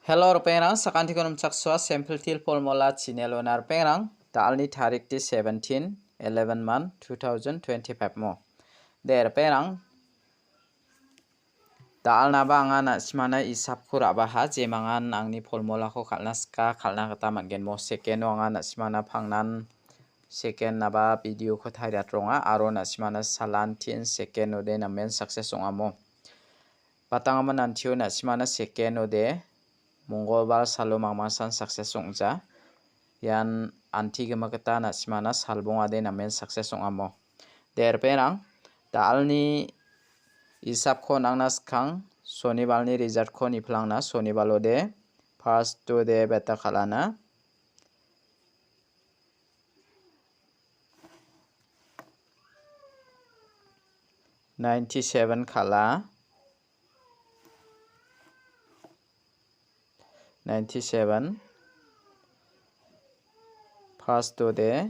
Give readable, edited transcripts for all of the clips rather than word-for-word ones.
Hello Perang, sakanti konum chakswa sample til polmola chinelonar Perang, dalni tarik di 17/11 month 2025 mo. Der Perang, dalna banga na simana isap khura baha jemangan angni polmola ko khalna ska khalna kata mangen mo second anga na simana phangnan second naba video ko thairat ronga aro na simana salan 10 second ode na men success onga mo. Patangama nantiu na simana second ode Mongolbar salo mangmasan success ongja yan anti gemaketa na simana salbong ade na men success ongamo der perang dalni isap ko nangna skang sonibalni result ko niplangna sonibalode first to de beta khalana $97 khala 97 first to de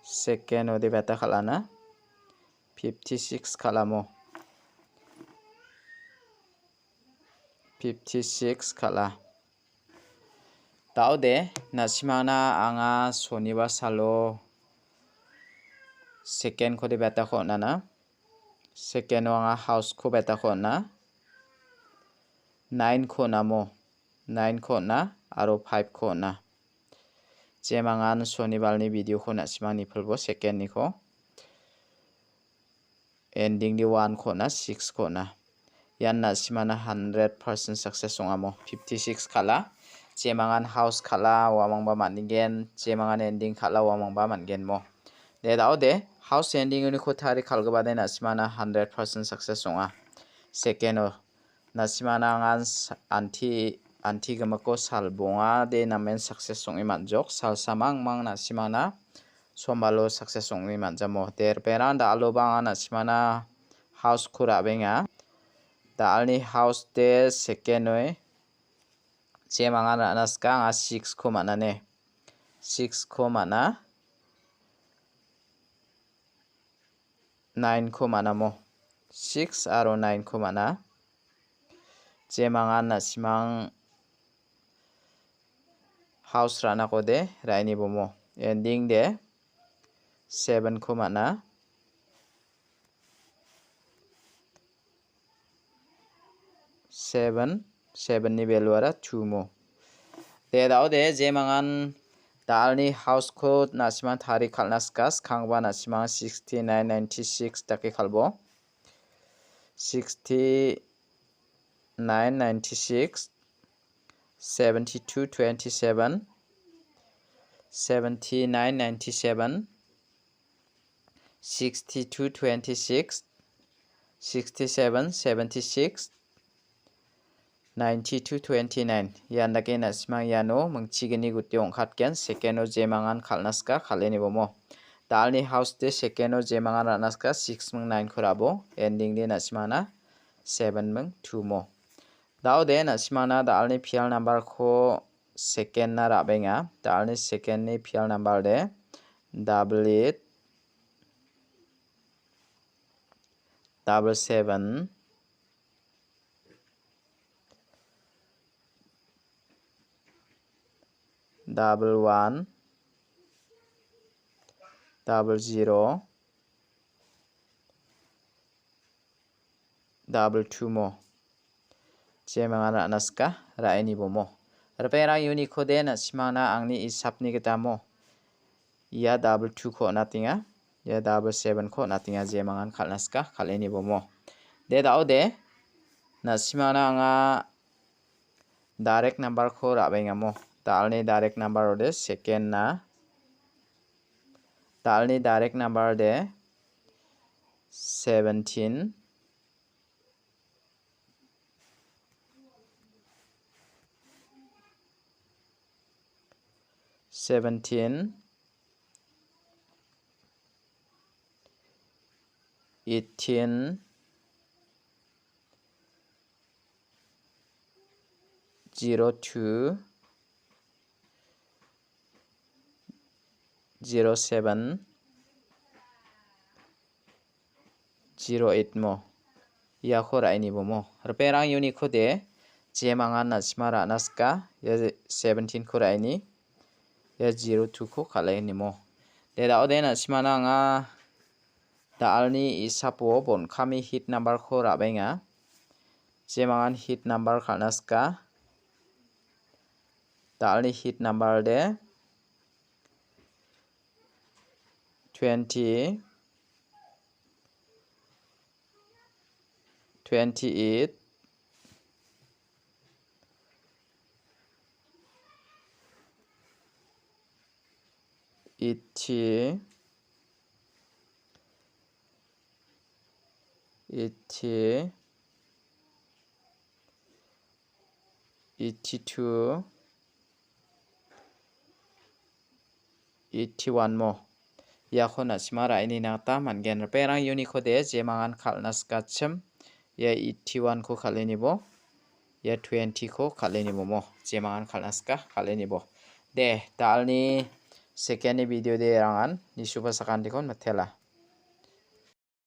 second ode beta khalana 56 khalamo 56 khala taude nasimana anga soniba salo second ko de beta khona na second anga house ko beta khona 9 khona mo 9 khona aro 5 khona jemangan sonibalni video khona simani phalbo second ni ko ending di 1 khona 6 khona yanna simana 100% success ongamo 56 khala jemangan house khala wamangba manningen jemangan ending khala wamangba mangen mo de daude house ending ni ko thari khalgaba de na simana 100% success onga second nasimana ngan anti gamako salbonga de namen success songi manjok sal samang mang nasimana sombalo success songi manjamo der beranda alobanga nasimana house khura benga dalni house de second oi jemanga naska nga 6 ko manane 6 ko mana 9 ko manamo 6 aro 9 ko mana jemangan nasimang house rana ko de raini bomo ending de 7 ko mana 7 ni value ara 2 mo de daude jemangan dalni house ko nasimang thari khalna skas khangba nasimang 69 96 take khalbo 96 72 27 79 97 62 26 67 76 92 29 yandake nasimang yano mungchigini gutyong khatken second o jemangan khalnaska khaleni bomo dalni house de second o jemangan ranaska 6 mung 9 khurabo ending de nasimana 7 mung 2 mo daude nasimana dalni PL number ko second na rabenga dalni second ni PL number de 88 77 11 00 22 mo jemangan naska raini bomo repera unico de nasimana angni isapni getamo ya 22 ko natinga ya 77 ko natinga jemangan khalnaska khaleni bomo de daude nasimana anga direct number ko rabenga mo dalni direct number de second na dalni direct number de 17 18 02 07 08 mo ya khora ini bomo reperang unit khode jemangan na simara naska ya 17 ko raini ya 02 ko khalai ni mo de da ode na simana nga dalni isapo bon khami hit number ko rabenga jemangan hit number khalnaska dalni hit number de 20 28 80 82 81 mo yakho na simara ini nata mangen perang uniko de jemangan khalnaska chem ya 81 ko khaleni bo ya 20 ko khaleni mo jemangan khalnaska khaleni bo de dalni second video de rangan ni suba sakan dikon mathela